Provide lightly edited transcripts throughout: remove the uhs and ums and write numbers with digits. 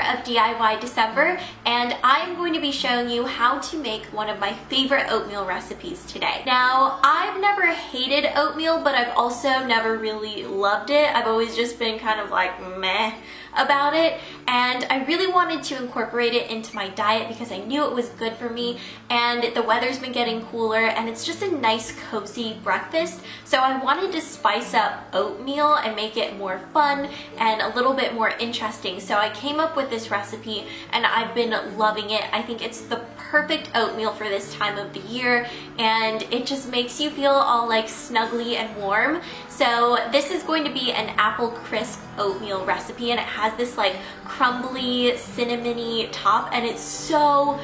of DIY December, and I'm going to be showing you how to make one of my favorite oatmeal recipes today. Now, I've never hated oatmeal, but I've also never really loved it. I've always just been kind of like meh about it, and I really wanted to incorporate it into my diet because I knew it was good for me, and the weather's been getting cooler and it's just a nice cozy breakfast, so I wanted to spice up oatmeal and make it more fun and a little bit more interesting. So I came up with this recipe and I've been loving it. I think it's the perfect oatmeal for this time of the year, and it just makes you feel all like snuggly and warm. So this is going to be an apple crisp oatmeal recipe, and it has this like crumbly cinnamony top, and it's so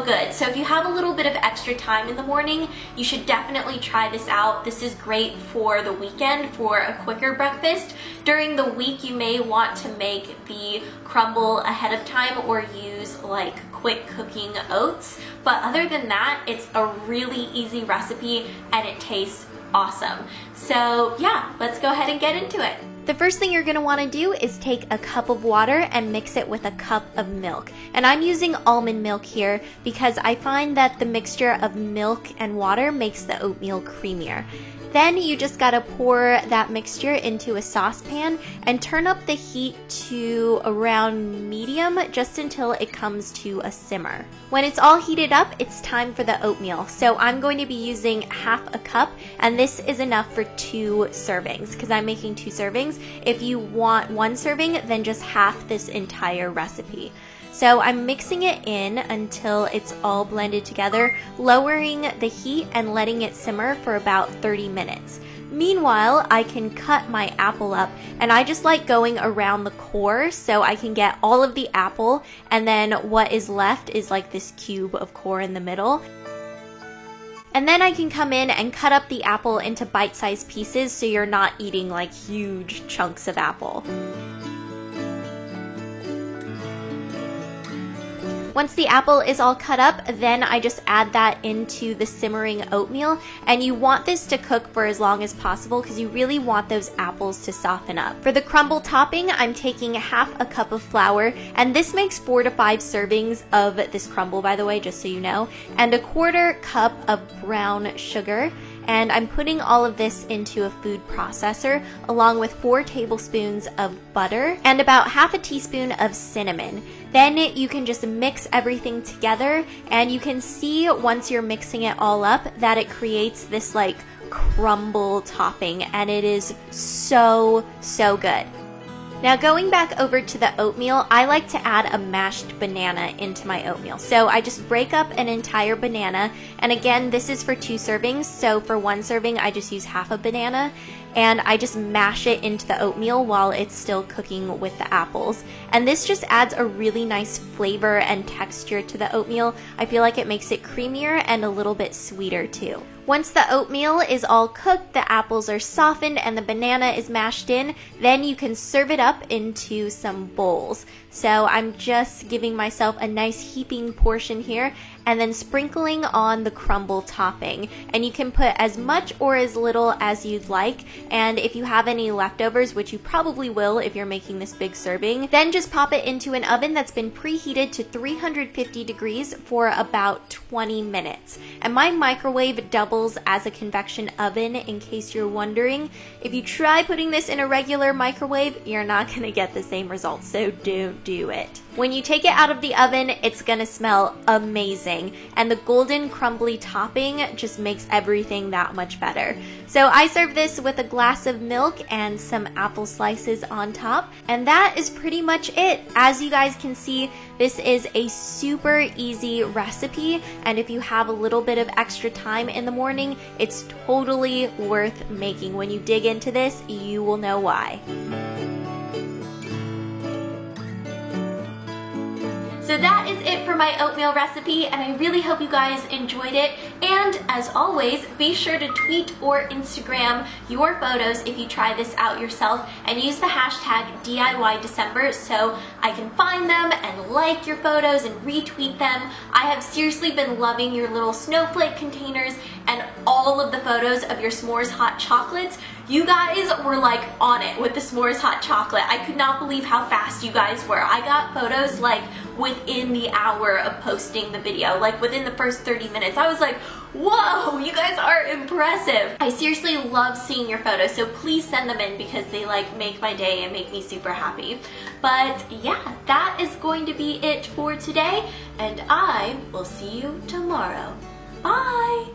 good. So if you have a little bit of extra time in the morning, you should definitely try this out. This is great for the weekend for a quicker breakfast. During the week, you may want to make the crumble ahead of time or use like quick cooking oats, but other than that, it's a really easy recipe and it tastes awesome. So yeah, let's go ahead and get into it. The first thing you're going to want to do is take a cup of water and mix it with a cup of milk. And I'm using almond milk here because I find that the mixture of milk and water makes the oatmeal creamier. Then you just gotta pour that mixture into a saucepan and turn up the heat to around medium just until it comes to a simmer. When it's all heated up, it's time for the oatmeal. So I'm going to be using half a cup, and this is enough for 2 servings because I'm making 2 servings. If you want 1 serving, then just half this entire recipe. So I'm mixing it in until it's all blended together, lowering the heat and letting it simmer for about 30 minutes. Meanwhile, I can cut my apple up, and I just like going around the core so I can get all of the apple, and then what is left is like this cube of core in the middle. And then I can come in and cut up the apple into bite-sized pieces so you're not eating like huge chunks of apple. Once the apple is all cut up, then I just add that into the simmering oatmeal, and you want this to cook for as long as possible because you really want those apples to soften up. For the crumble topping, I'm taking half a cup of flour, and this makes 4 to 5 servings of this crumble, by the way, just so you know, and a 1/4 cup of brown sugar. And I'm putting all of this into a food processor along with 4 tablespoons of butter and about half a teaspoon of cinnamon. Then you can just mix everything together, and you can see once you're mixing it all up that it creates this like crumble topping, and it is so good. Now going back over to the oatmeal, I like to add a mashed banana into my oatmeal. So I just break up an entire banana, and again, this is for 2 servings, so for 1 serving I just use half a banana, and I just mash it into the oatmeal while it's still cooking with the apples. And this just adds a really nice flavor and texture to the oatmeal. I feel like it makes it creamier and a little bit sweeter too. Once the oatmeal is all cooked, the apples are softened, and the banana is mashed in, then you can serve it up into some bowls. So I'm just giving myself a nice heaping portion here, and then sprinkling on the crumble topping. And you can put as much or as little as you'd like, and if you have any leftovers, which you probably will if you're making this big serving, then just pop it into an oven that's been preheated to 350 degrees for about 20 minutes. And my microwave doubles as a convection oven, in case you're wondering. If you try putting this in a regular microwave, you're not going to get the same results, so don't do it. When you take it out of the oven, it's gonna smell amazing, and the golden crumbly topping just makes everything that much better. So I serve this with a glass of milk and some apple slices on top, and that is pretty much it. As you guys can see, this is a super easy recipe, and if you have a little bit of extra time in the morning, it's totally worth making. When you dig into this, you will know why. So that is it for my oatmeal recipe, and I really hope you guys enjoyed it. And as always, be sure to tweet or Instagram your photos if you try this out yourself, and use the hashtag DIYDecember so I can find them and like your photos and retweet them. I have seriously been loving your little snowflake containers and all of the photos of your s'mores hot chocolates. You guys were like on it with the s'mores hot chocolate. I could not believe how fast you guys were. I got photos like within the hour of posting the video, like within the first 30 minutes. I was like, whoa, you guys are impressive. I seriously love seeing your photos, so please send them in because they like make my day and make me super happy. But yeah, that is going to be it for today, and I will see you tomorrow. Bye!